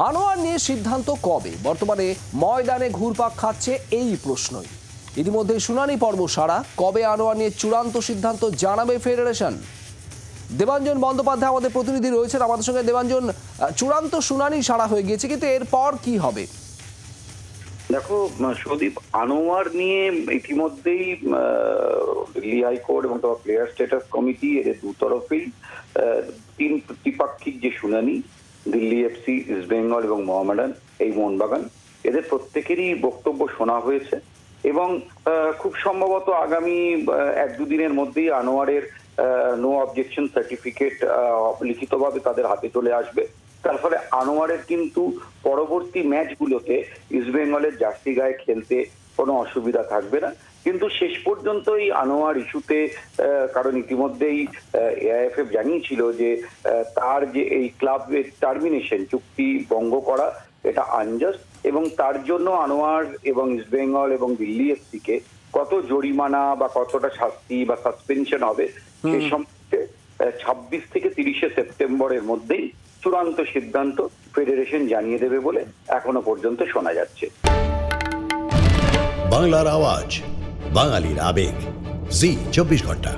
আনোয়ার নিয়ে সিদ্ধান্ত কবে? বর্তমানে ময়দানে ঘুরপাক খাচ্ছে এই প্রশ্নই। ইতিমধ্যে শুনানি পর্ব সারা। কবে আনোয়ার নিয়ে চূড়ান্ত সিদ্ধান্ত জানাবে ফেডারেশন? দেবাঞ্জন বন্দ্যোপাধ্যায় আমাদের প্রতিনিধি রয়েছেন আমাদের সঙ্গে। দেবাঞ্জন, চূড়ান্ত শুনানি সারা হয়ে গিয়েছে, কিন্তু এরপর কি হবে? দেখো সুদীপ, আনোয়ার নিয়ে ইতিমধ্যেই দিল্লি হাইকোর্ট এবং প্লেয়ার স্ট্যাটাস কমিটি এদের দুতরফেই তিন ত্রিপাক্ষিক যে শুনানি, দিল্লি এফসি, ইস্ট বেঙ্গল এবং মোহামেডান, এই মোহনবাগান, এদের প্রত্যেকেরই বক্তব্য শোনা হয়েছে এবং খুব সম্ভবত আগামী এক দুদিনের মধ্যেই আনোয়ারের নো অবজেকশন সার্টিফিকেট লিখিতভাবে তাদের হাতে চলে আসবে। তার ফলে আনোয়ারের কিন্তু পরবর্তী ম্যাচগুলোতে ইস্ট বেঙ্গলের জার্সি গায়ে খেলতে কোনো অসুবিধা থাকবে না। কিন্তু শেষ পর্যন্ত এই আনোয়ার ইস্যুতে, কারণ ইতিমধ্যেই এআইএফএফ জানিয়েছিল যে তার যে এই ক্লাবের টার্মিনেশন চুক্তি ভঙ্গ করা, এটা আনজাস্ট, এবং তার জন্য আনোয়ার এবং ইস্ট বেঙ্গল এবং দিল্লি এফসিকে কত জরিমানা বা কতটা শাস্তি বা সাসপেনশন হবে সে সম্পর্কে 26 থেকে 30 সেপ্টেম্বরের মধ্যেই চূড়ান্ত সিদ্ধান্ত ফেডারেশন জানিয়ে দেবে বলে এখনো পর্যন্ত শোনা যাচ্ছে। বাংলার আওয়াজ, বাঙালির আবেগ, জি 24 ঘন্টা।